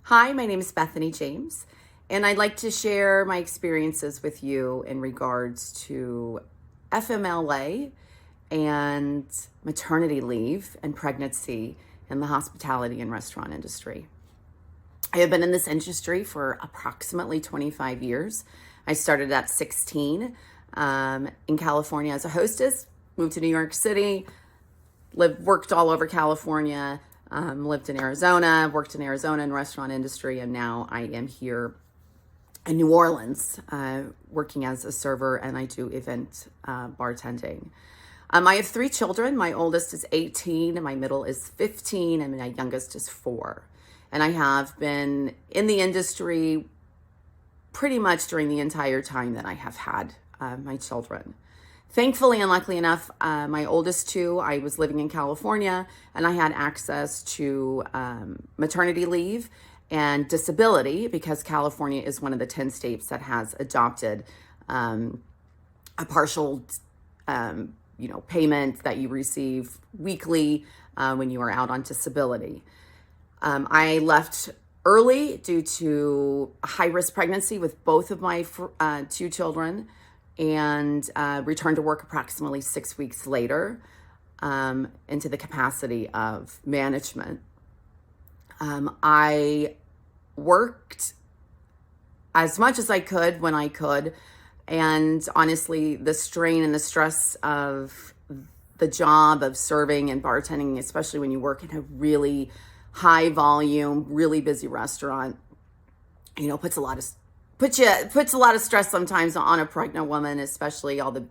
Hi, my name is Bethany James, and I'd like to share my experiences with you in regards to FMLA and maternity leave and pregnancy in the hospitality and restaurant industry. I have been in this industry for approximately 25 years. I started at 16 in California as a hostess, moved to New York City, worked all over California, lived in Arizona, worked in Arizona in restaurant industry, and now I am here in New Orleans working as a server, and I do event bartending. I have 3 children. My oldest is 18, and my middle is 15, and my youngest is 4. And I have been in the industry pretty much during the entire time that I have had my children. Thankfully and luckily enough, my oldest 2, I was living in California, and I had access to maternity leave and disability because California is one of the 10 states that has adopted a partial payment that you receive weekly when you are out on disability. I left early due to a high-risk pregnancy with both of my 2 children, and returned to work approximately 6 weeks later into the capacity of management. I worked as much as I could when I could, and honestly, the strain and the stress of the job of serving and bartending, especially when you work in a really high volume, really busy restaurant, puts a lot of stress sometimes on a pregnant woman, especially all the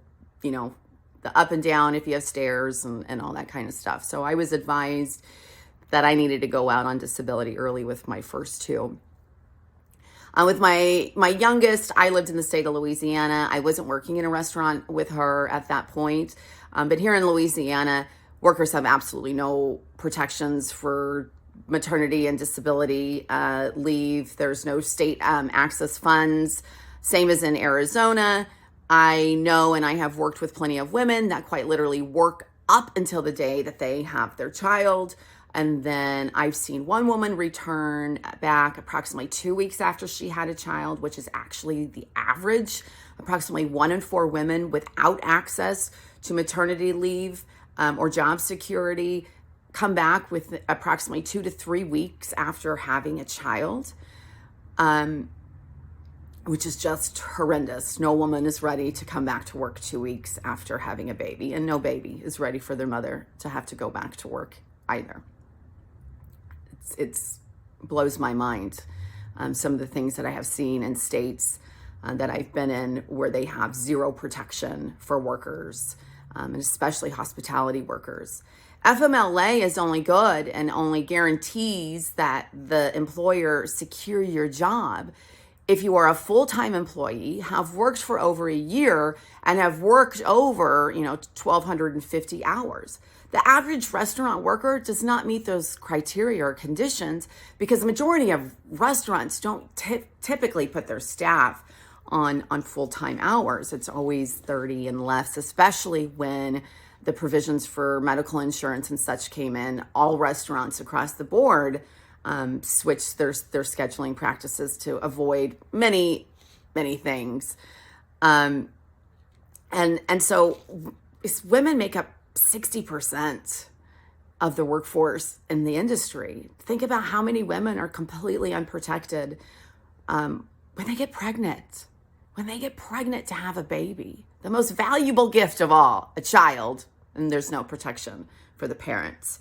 up and down if you have stairs and all that kind of stuff. So I was advised that I needed to go out on disability early with my first 2. With my youngest, I lived in the state of Louisiana. I wasn't working in a restaurant with her at that point. But here in Louisiana, workers have absolutely no protections for maternity and disability leave. There's no state access funds, same as in Arizona. I know, and I have worked with plenty of women that quite literally work up until the day that they have their child. And then I've seen one woman return back approximately 2 weeks after she had a child, which is actually the average. Approximately 1 in 4 women without access to maternity leave or job security come back with approximately 2 to 3 weeks after having a child, which is just horrendous. No woman is ready to come back to work 2 weeks after having a baby, and no baby is ready for their mother to have to go back to work either. It blows my mind. Some of the things that I have seen in states that I've been in where they have zero protection for workers, and especially hospitality workers. FMLA is only good and only guarantees that the employer secure your job if you are a full-time employee, have worked for over a year, and have worked over 1,250 hours. The average restaurant worker does not meet those criteria or conditions because the majority of restaurants don't typically put their staff on full-time hours. It's always 30 and less, especially when the provisions for medical insurance and such came in. All restaurants across the board switched their scheduling practices to avoid many things. And so women make up 60% of the workforce in the industry. Think about how many women are completely unprotected when they get pregnant. When they get pregnant to have a baby, the most valuable gift of all, a child, and there's no protection for the parents.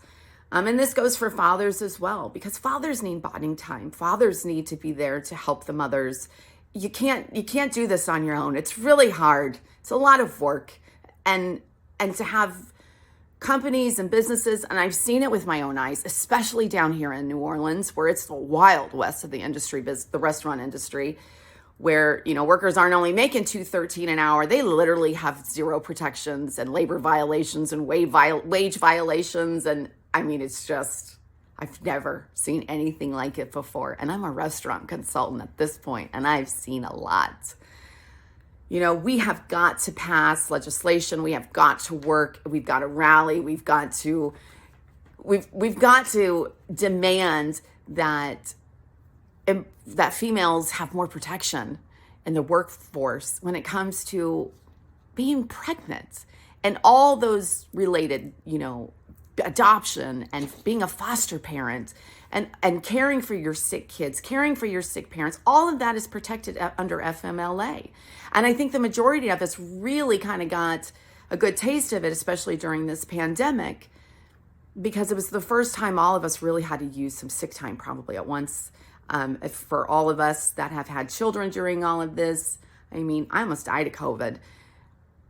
And this goes for fathers as well, because fathers need bonding time. Fathers need to be there to help the mothers. You can't do this on your own. It's really hard. It's a lot of work. And to have companies and businesses, and I've seen it with my own eyes, especially down here in New Orleans, where it's the wild west of the industry, the restaurant industry, where workers aren't only making $2.13 an hour, they literally have zero protections and labor violations and wage violations. And I mean, it's just, I've never seen anything like it before. And I'm a restaurant consultant at this point, and I've seen a lot. We have got to pass legislation. We have got to work. We've got to rally. We've got to demand that that females have more protection in the workforce when it comes to being pregnant and all those related, adoption and being a foster parent and caring for your sick kids, caring for your sick parents. All of that is protected under FMLA. And I think the majority of us really kind of got a good taste of it, especially during this pandemic, because it was the first time all of us really had to use some sick time probably at once. For all of us that have had children during all of this, I mean, I almost died of COVID.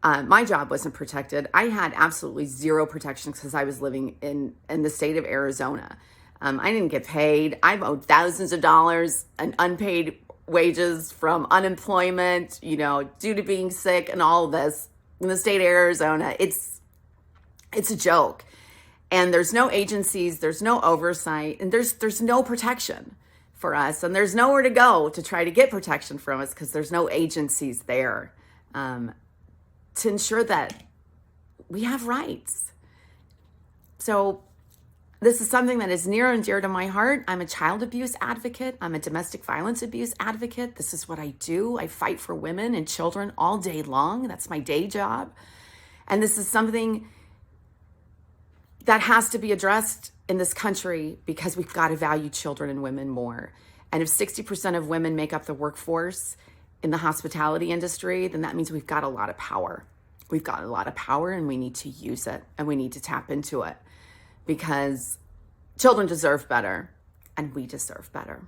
My job wasn't protected. I had absolutely zero protection because I was living in the state of Arizona. I didn't get paid. I've owed thousands of dollars in unpaid wages from unemployment, due to being sick and all of this in the state of Arizona. It's a joke. And there's no agencies, there's no oversight, and there's no protection for us. And there's nowhere to go to try to get protection from us because there's no agencies there to ensure that we have rights. So this is something that is near and dear to my heart. I'm a child abuse advocate. I'm a domestic violence abuse advocate. This is what I do. I fight for women and children all day long. That's my day job. And this is something that has to be addressed in this country because we've got to value children and women more. And if 60% of women make up the workforce in the hospitality industry, then that means we've got a lot of power. We've got a lot of power and we need to use it and we need to tap into it because children deserve better and we deserve better.